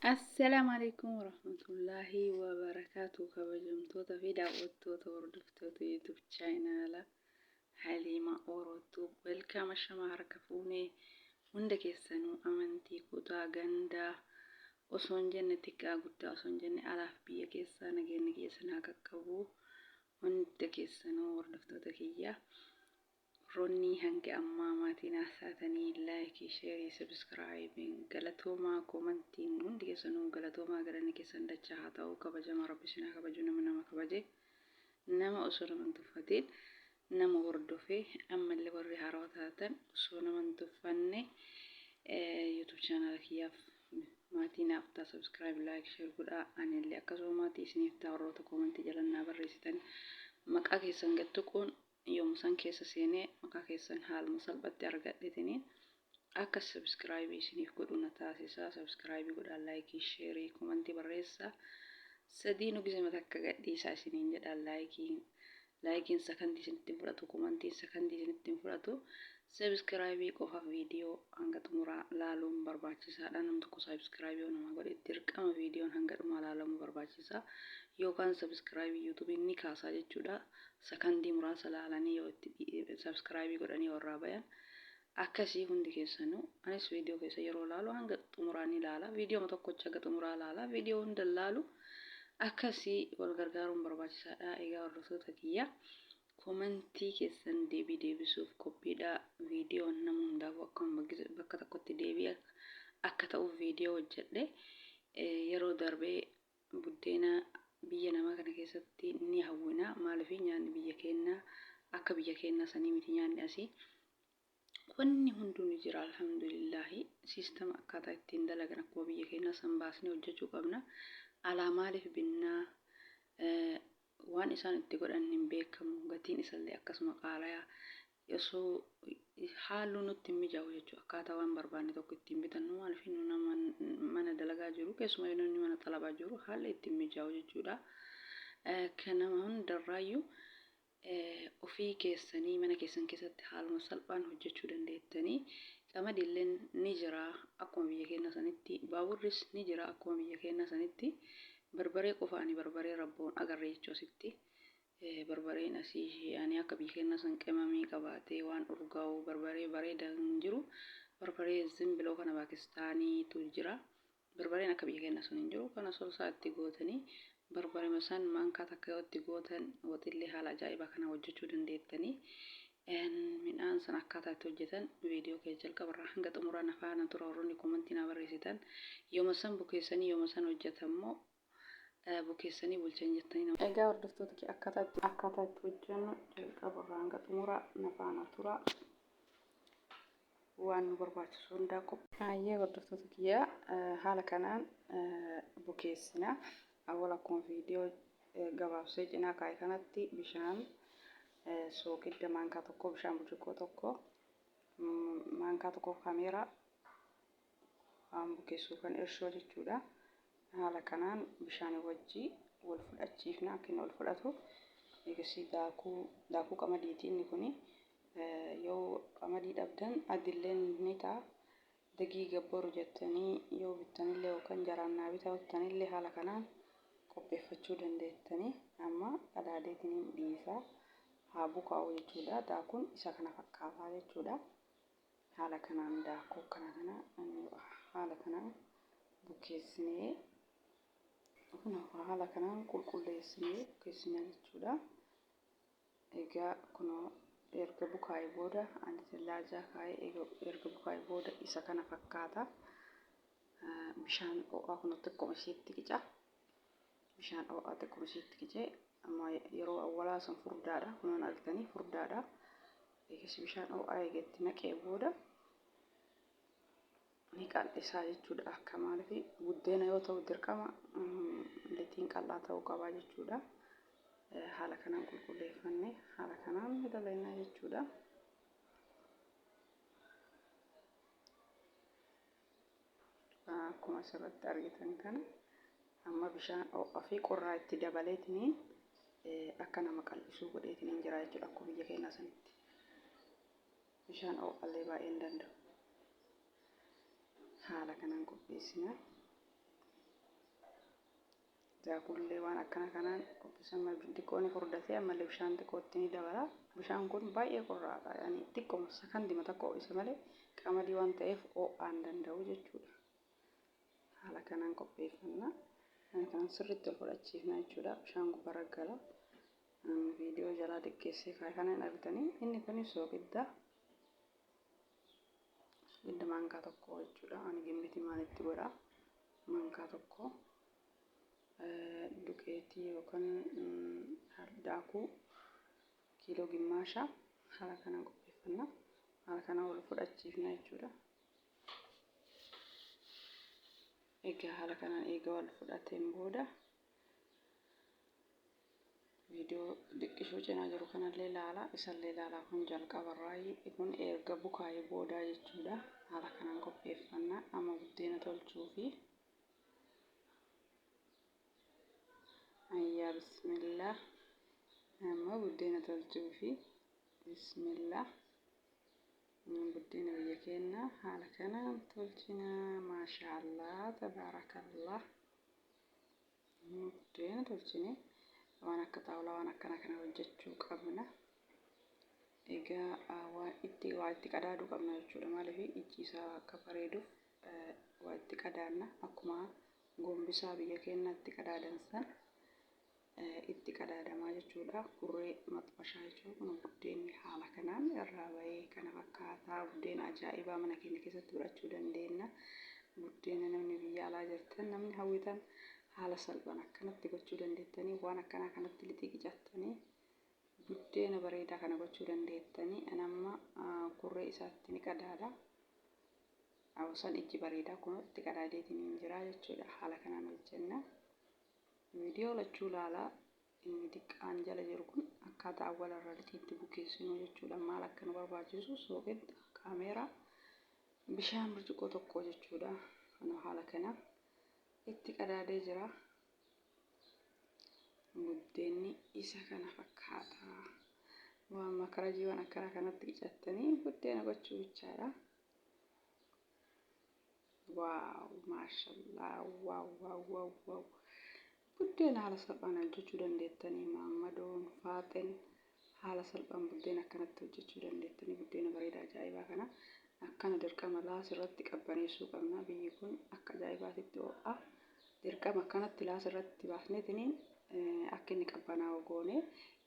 السلام عليكم ورحمة الله وبركاته كبجمتوتا في دعوتوتا وردفتوتا يوتيوب channel حليمة أوروتوب welcome الشما هركفوني هندك السنو أمنتي كوتا غندا وصون جنتك أغدا وصون جنة ألاف بيا كيسانا جنة كيسانا ككبو هندك السنو وردفتوتا كيا روني هنك أما ماتنا ساتني لايك شيري سبسكرايبين غلطوما كومنتين هندي سنو غلطوما غراني كيسان دچا هاتاو كبجما ربي سنا كبجونا منما كبجي نما أصول من تفاتين نما وردوفي أما اللي وري هاروتاتن أصول من تفاني يوتيوب channel كياف ماتنا أفتا سبسكرايب لايك شير قدا أنا اللي أكسو ماتي سنيفتا وروتا كومنتي جلنا بريستن مكا كيسان غتكون يوم سان كيسا سيني مكا كيسان حال مصلبت أرغدتنين أكا سبسكرايبي سنيف قدونا تاسيسا سبسكرايبي قدا لايكي شيري كومنتي بريسا سدينو جزمة تكا قديسا سنين جدا لايكين سكندي سنتين فراتو كومنتي سكندي سنتين فراتو سبسكرايبي قوفا فيديو هنگا تمرا لالوم برباچيسا دانم تكو سبسكرايبي ونما قد اترقام فيديو هنگا تمرا لالوم برباچيسا يوكان سبسكرايبي يوتيوب إني كاسا جدا سكندي مراسا لالاني يو سبسكرايبي قداني ورابايا akkasii hundi keessanuu anis viidiyoo keessa yeroo laalu hanga xumuraanii laala viidiyoo tokkocha hanga xumuraa laala viidiyoo hunda laalu akkasii wal gargaaruun barbaachisaadha. Egaa hordoftoota kiyya komentii keessan deebisuuf qophiidha. Viidiyoo nama hundaaf akkuma bakka tokkotti deebi'a akka ta'uuf viidiyoo hojjedhe yeroo darbee buddeena biyya namaa kana keessatti ni hawwina maaliif nyaanni biyya keenya akka biyya keenya sanii miti nyaanni asii wanni hunduu ni jira alhamdulillahi sistema akkaataa ittiin dalagan akkuma biyya keenya san baasnee hojjechuu qabna alaa maaliif binnaa waan isaan itti godhan hin beekamu gatiin isallee akkasuma qaala'aa yosoo haallu nutti hin mijaa'u jechuudha akkaataa waan barbaanne tokko ittiin bitannu maaliif nama mana dalagaa jiru keessumaa namni mana xalabaa jiru haalli ittiin mijaa'u jechuudha kanama hundarraayyuu ofii keessanii mana keessan keessatti haaluma salphaan hojjechuu dandeettanii qamadiilleen ni jira akkuma biyya keenya sanitti baaburris ni jira akkuma biyya keenya sanitti barbaree qofaani barbaree rabboon agarree jechuusitti barbareen asii yaani akka biyya keenya san qimamii qabaatee waan urgaa'u barbaree bareedaa hin jiru barbaree zimbiloo kana Paakistaaniitu jira barbareen akka biyya keenya sun hin jiru kana solsaatti gootanii barbaree masan maankaa takka yooti gootan waxillee haala ajaa'ibaa kana hojjechuu dandeettanii midhaan san akkaataa itti hojjetan viidiyoo kee jalqabarraa hanga xumuraa nafaana tura warroonni komentii naa barreessitan yooma san bukeessanii yooma san hojjetammoo bukeessanii bulchan jettanii egaa hordoftoota kee akkaataa itti hojjennu jalqabarraa hanga xumuraa nafaana tura waan nu barbaachisu hundaa qophaayyee hordoftoota kiyyaa haala kanaan bukeessina awwal akkuma viidiyoo gabaabsee cinaa kaa'e kanatti bishaan sookidda maankaa tokko bishaan burcuqqoo tokko maankaa tokko kaameeraa waan bukeessuu kan irshoo jechuudha haala kanaan bishaan wajjii wal fudhachiifna akka inni wal fudhatu eegasii daakuu qamadiitii inni kuni yoo qamadii dhabdan adilleen ni ta'a dagii gabbaru jettanii yoo bittanillee yookaan jaraannaa bitanillee haala kanaan qopheeffachuu dandeettanii amma qadaadeetiin dhiisaa haa bukaa'u jechuudha daakuun isa kana fakkaataa jechuudha haala kanaan daakuu kana haala kanaan bukeessinee haala kanaan qulqulleessinee bukeessinee jechuudha egaa kunoo erga bukaa'ee booda ani tallaajaa kaa'ee erga bukaa'ee booda isa kana fakkaata bishaan ho'aa kun xiqqoo isheetti qica bishaan ho'aa xiqqoo isheetti qicee amma yeroo awwalaa san furdaadha kunuun argitanii furdaadha eegas bishaan ho'aa eegetti naqee booda ni qal'isaa jechuudha akka maaliif buddeena yoo ta'u dirqama litiin qal'aa ta'uu qabaa jechuudha haala kanaan qulqulleeffannee haala kanaan dalagnaa jechuudha akkuma asirratti argitan kana amma bishaan ho'aa fi qorraa itti dabaleetiin akka nama qal'isuu godheetiin jira jechuudha akkuma biyya keenya sanitti bishaan ho'aallee baay'ee hin danda'u haala kanaan qopheessina daakullee waan akkana kanaan qopheessan xiqqoo ni furdatee ammallee bishaan xiqqootti ni dabala. Bishaan kun baay'ee qorraadha. Yani xiqqoo sakandii tokko isa malee qamadii waan ta'eef ho'aan danda'u jechuudha. Haala kanaan qopheeffanna. Kan sirriitti ol fudhachiifna jechuudha. Bishaan gubbaarra gala. Viidiyoo jalaa xiqqeessee kanan argitanii inni kun soogidda maankaa tokko jechuudha. Ani gimbitii maalitti godha maankaa tokko duqeetii yookaan daakuu kiiloo gimmaasha haala kanaan qopheeffanna. Haala kanaan ol fudhachiifna jechuudha. Egaa haala kanaan eega wal fudhateen booda viidiyoo xiqqishuu cinaa jiru kanallee ilaala. Isallee ilaalaa kun jalqabarraa kun erga bukaa'ee booda jechuudha. Haala kanaan qopheeffanna. Amma buddeena tolchuu fi ayyaa bismillah. Amma buddeena tolchuu fi bismillah. Buddeena biyya keenya haala kanaan tolchina. Maashaallah tabaarakallah. Buddeena tolchine waan akka xaawulaa waan akkana kana hojjechuu qabna. Egaa waa itti qadaaduu qabna jechuudha. Maaliif ijji isaa akka bareeduuf waa itti qadaadna. Akkuma gombisaa biyya keenyatti qadaadan san itti qadaadamaa jechuudha. Kurree maxxashaa jechuudha. Buddeenni haala kanaan irraa bahee kana fakkaataa buddeena ajaa'ibaa mana keenya keessatti godhachuu dandeenya. Buddeena namni biyya alaa jirtan namni hawwitan haala salphaan akkanatti gochuu dandeettanii waan akkana kanatti lixii qicattanii buddeena bareedaa kana gochuu dandeettanii. Anamma kurree isaatti ni qadaada. Awwasan ijji bareedaa kun itti qadaadeetiin jira jechuudha. Haala kanaan hojjenna. Viidiyoo lachuu ilaalaa. Inni xiqqaan jala jiru kun akkaataa awwalarra lixiitti bukeessinu jechuudha. Maal akka nu barbaachisu soogidda, kaameeraa, bishaan burcuqqoo tokko jechuudha. Haala kana itti qadaadee jira. Buddeenni isa kana fakkaata. Waan makarajii waan akkana kanatti qicattanii buddeena gochuu bichaadha. Waaw maashaallah waaw. Buddeena haala salphaan hojjechuu dandeettanii maammadoon faaxeen haala salphaan buddeena akkanatti hojjechuu dandeettanii buddeena bareedaa ajaa'ibaa kana akkana dirqama laasirratti qabbaneessuu qabna. Biyyi kun akka ajaa'ibaatitti ho'a. Dirqama akkanatti laasirratti baafneetiniin akka inni qabbanaa'u goone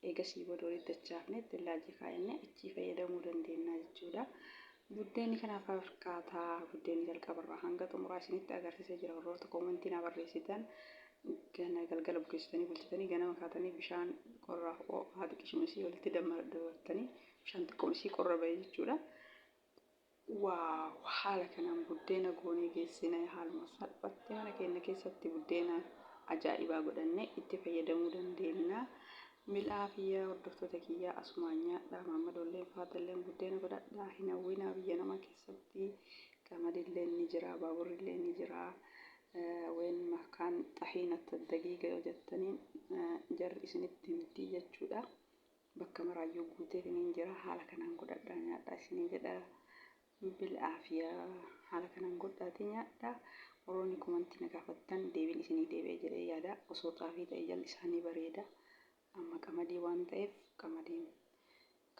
eegasii booda walitti dachaafne itti laajii kaayannee itti fayyadamuu dandeenya jechuudha. Buddeenni kanaaf fakkaataa buddeenni jalqabarraa hanga xumuraa isinitti agarsiisee jira. Warroota koomentii naa barreessitan galgala bukeessitanii bulchitanii ganama kaatanii bishaan qorraa ho'aa xiqqishimisii walitti dabalatanii bishaan xiqqoomisii qorra bahee jechuudha. Waaw haala kanaan buddeena goonee geessine haaluma salphatti mana keenya keessatti buddeena ajaa'ibaa godhannee itti fayyadamuu dandeenya. Mil'aa fi hordoftoota kiyyaa asumaan nyaadhaa. Maammadoolleen faaxalleen buddeena godhadhaa. Hin hawwinaa biyya namaa keessatti qamadillee ni jira, baaburrillee ni jira. Ween makaan xahiinata daqiiqa yoo jettaniin jarri isinitti miti jechuudha. Bakka maraayyuu guuteetiin jira. Haala kanaan godhadhaa nyaadhaa isiniin jedha. Mil'aa fi haala kanaan godhaatii nyaadhaa. Warroonni koomentii na gaafattan deebiin isinii deebi'ee jedhee yaada. Osoo xaafii ta'e jalli isaanii bareeda. Amma qamadii waan ta'eef qamadiin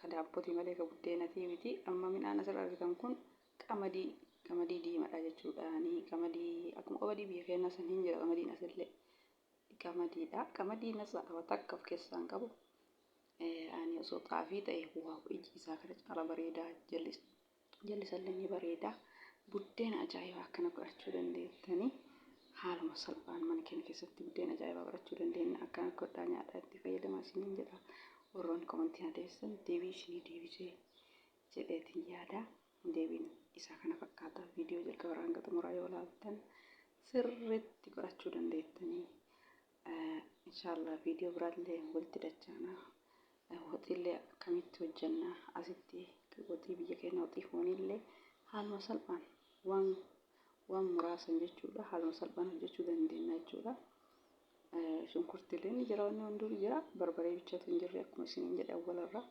ka daabbotii malee ka buddeenatii miti. Amma midhaan asirra argitan kun qamadii diimaadha jechuudha. Qamadii akkuma qamadii biyya keenya saniin jira qamadiin asillee qamadiidha. Qamadiin asxaa takka of keessaan qabu. Ani osoo xaafii ta'e waaw iji isaa kana caala bareeda jallisallee ni bareeda. Buddeena ajaa'ibaa akkana godhachuu dandeettanii. Haaluma salphaan mana keenya keessatti buddeena ajaa'ibaa godhachuu dandeenya. Akkana godhaa nyaadhaa itti fayyadamaa isiniin jedha. Warroonni koomentii na deebisan deebii isinii deebisee jedheetiin yaada. Deebiin isaa kana fakkaata. Viidiyoo jalqabarraa hanga xumuraa yoo ilaaltan sirriitti godhachuu dandeettanii. Inshaallah viidiyoo biraallee walitti dachaana. Hoxiillee akkamitti hojjenna asitti hoxii biyya keenya hoxii fooniillee haaluma salphaan waan muraasan jechuudha. Haaluma salphaan hojjechuu dandeenya jechuudha. Shunkurtiillee ni jira wanni hunduu jira. Barbaree bichaatu hin jirre akkuma isiniin jedhe awwalarra.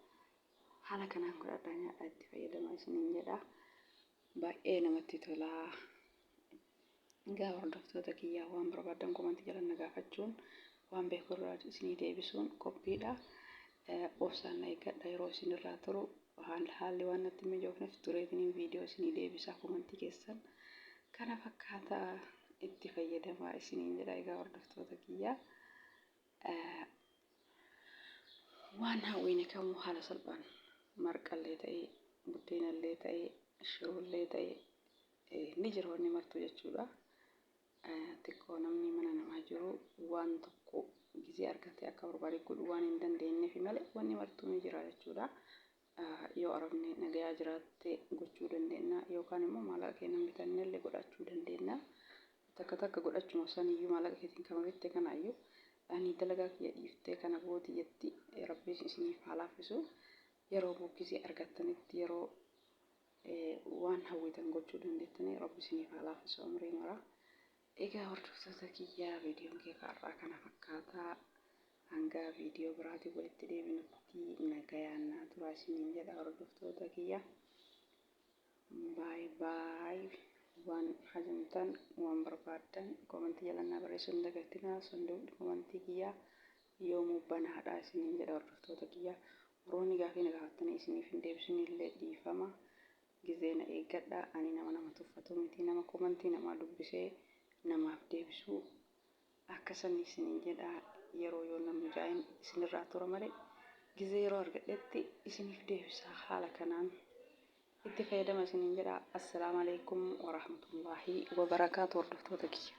Haala kanaan godhadhaa nyaadhaa itti fayyadamaa isiniin jedha. Baay'ee namatti tola. Egaa hordoftoota kiyyaa waan barbaadan komantii jala na gaafachuun waan beeku irraa isinii deebisuun qophiidha. Obsaan eeggadha yeroo isinirraa turu haalli waan natti hin mijoofneef tureetiniin viidiyoo isinii deebisaa komantii keessan kana fakkaata itti fayyadamaa isiniin jedha. Egaa hordoftoota kiyyaa waan hawwiin kamuu haala salphaan marqallee ta'ee buddeenallee ta'ee shiroollee ta'ee ni jira wanni martuu jechuudha. Xiqqoo namni mana namaa jiru waan tokko gisee argate akka barbaade godhuu waan hin dandeenyeef malee wanni martuu ni jira jechuudha. Yoo arabni nagayaa jiraatte gochuu dandeenya yookaan immoo maallaqa keenya bitannee illee godhachuu dandeenya. Takka godhachuma saniyyuu maallaqa keetiin kan bitte kanaayyuu ani dalagaa kiyya dhiiftee kana gooti jetti rabbi isiniif haa laaffisu. Yeroo bukkisee argattanitti yeroo waan hawwitan gochuu dandeettanii rabbi isiniif haa laaffisu umrii maraa. Egaa hordoftoota kiyyaa viidiyoon kee har'aa kana fakkaataa. Hanga viidiyoo biraatiin walitti deebinutti nagayaan naa turaa isiniin jedha hordoftoota kiyya. Baay baay. Waan hajamtan waan barbaadan komantii jala naa barreessuu hin dagatinaa. Sanduuqni komantii kiyyaa yoomuu banaadha isiniin jedha hordoftoota kiyya. Warroonni gaafii na gaafattanii isiniif hin deebisuun illee dhiifama. Gizee na eeggadha. Ani nama tuffatu miti nama komantii namaa dubbisee namaaf deebisuu akkasanii isiniin jedha. Yeroo yoo namni jaa'in isinirraa tura malee gizee yeroo argadhetti isiniif deebisaa haala kanaan itti fayyadama isiniin jedha. Assalaamu alaykum wa rahmatullaahi wa barakaatu hordoftoota kiyya.